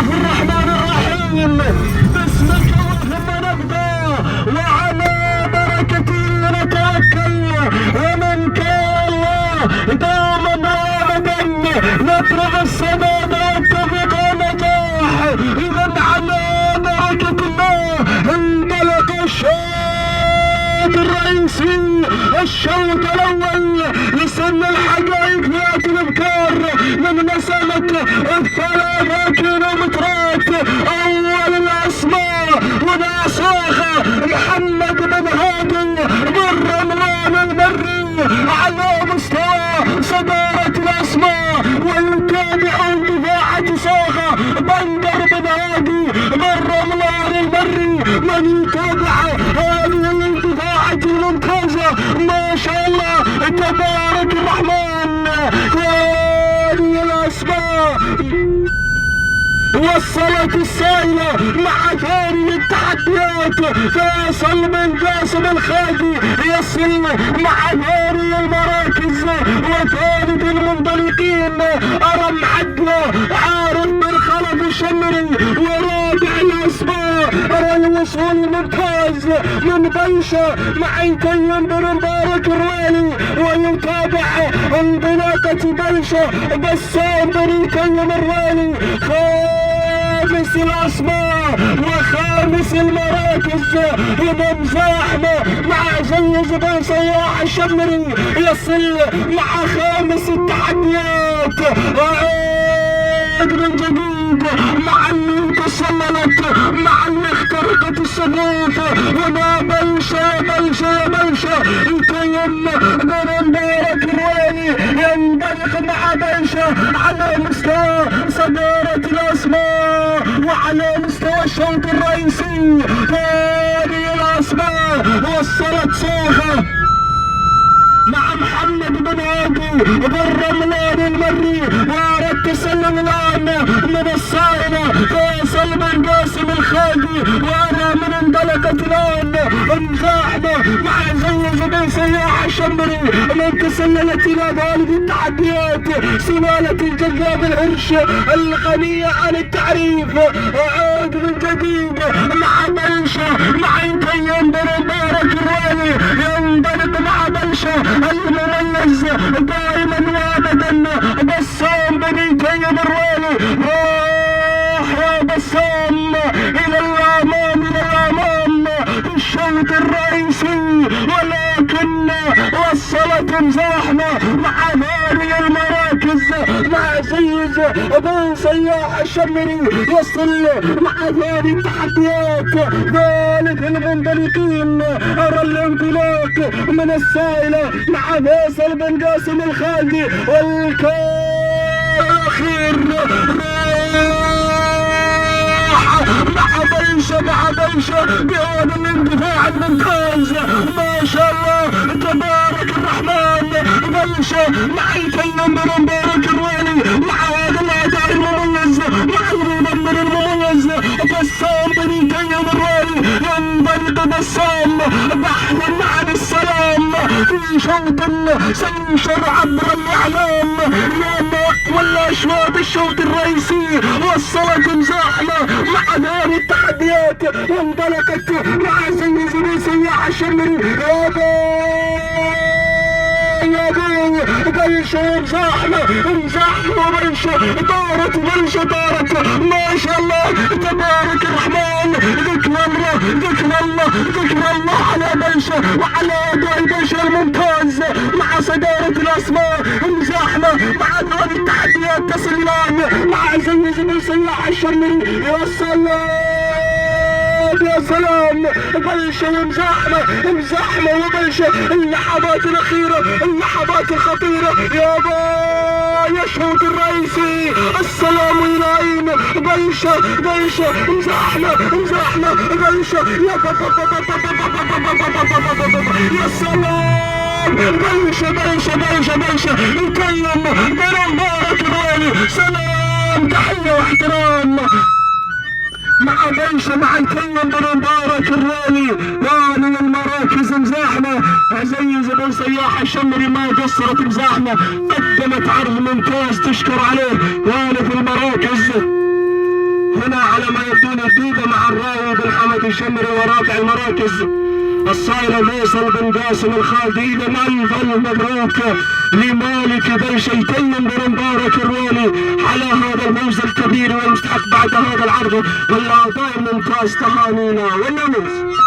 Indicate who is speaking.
Speaker 1: الله الرحمن الرحيم. باسمك اللهم نبدا وعلى بركته نتوكل، ومنك يا الله دوما وابدا نطلب السداد والتوفيق والنجاح. اذا على بركه الله انطلق الشوط الرئيسي، الشوط الاول لسن الحقائق فئات الابكار من مسافه 3 كيلومترات. اول الاسماء وناصاخه محمد بن هادي بن رمضان المري على مستوى صداره الاسماء، ويتابع دفاعة صاخه بندر بن هادي بن رمضان المري. من يتابع هذه الدفاعة الممتازة ما شاء الله تبارك الرحمن. هذه الاسماء وصلت السائلة مع ثاني التحديات. فيصل بن قاسم الخالدي يصل مع ثاني المراكز وثالث المنطلقين أرم حدنا عارف بن خلف الشمري، ورابع الأسماء الوصول الممتاز من بيشة مع يتيم بن مبارك الرويلي، ويتابع انطلاقة بيشة بسام بن يتيم الرويلي. خامس الاسماء وخامس المراكز بن زاحمه مع زيز بن صياح الشمري يصل مع خامس التحديات. وعيد من جديد مع اللي تسللت، مع اللي اخترقت الصفوف، وما بلشه يتيم بن مبارك الرويلي ينطلق مع بلشه على مستوى صدارة الاسماء وعلى مستوى الشوط الرئيسي. هذه الاسماء وصلت صاخه مع محمد بن هادي بن رمضان المري، وارد تسلل الان من الصائله فيصل بن قاسم الخالدي، وانا من انطلقت الان مزاحمه مع زيز بن صياح الشمري. من تسللت الى هذه التحديات سلاله الجذاب الهرش الغنيه عن التعريف. وعاد من جديد مع بلشه مع يتيم بن مبارك الرويلي ينطلق مع بلشه المميز دائما وابدا بسام بن يتيم الرويلي. راح يا بسام الى الامام في الشوط الرئيسي، ولكن وصلت مزاحمه مع ثاني المراكز مع زيز بن صياح الشمري يصل مع ثاني التحديات. ثالث المنطلقين ارى الانطلاق من السائله مع فيصل بن قاسم الخالدي، والكاخير مع بيشة بهذا الاندفاع الممتاز ما شاء الله تبارك الرحمن. بيشة مع يتيم بن مبارك الرويلي مع هذا الاداء المميز مع المدمر المميز بسام بن يتيم الرويلي ينطلق بسام بحثا عن السلام في شوط سينشر عبر الاعلام يوم ولا اشواط الشوط الرئيسي. وصلت مزاحمه مع ثاني التحديات وانطلقت مع زيز بن صياح الشمري. يا بي بلشه مزاحمه وبلشه دارت ما شاء الله تبارك الرحمن. ذكر الله على بلشه وعلى اداء بلشه الممتاز مع صداره الاسماء مزاحمه مع هذه التحديات. تصل الان مع زيز بن صياح الشمري يوصل يا سلام بلشه ومزاحمه وبلشه اللحظات الاخيره اللحظات الخطيره. يا بايا الشوط الرئيسي السلام الى اين؟ بلشه مزاحمه بلشه يا سلام بلشه يتيم بن مبارك الرويلي. سلام تحيه واحترام مع بيشة مع يتيم بن مبارك الرويلي. هذه المراكز مزاحمه زيز بن صياح الشمري ما قصرت مزاحمه، قدمت عرض ممتاز تشكر عليه. هذه في المراكز هنا على ما يبدو جديدة مع الراوي بن حمد الشمري ورابع المراكز الصايلة فيصل بن قاسم الخالدي. ألف مبروك لمالك بن شيتين بن مبارك الرومي على هذا الفوز الكبير والمستحق بعد هذا العرض والأعضاء الممتاز. تهانينا والنمس.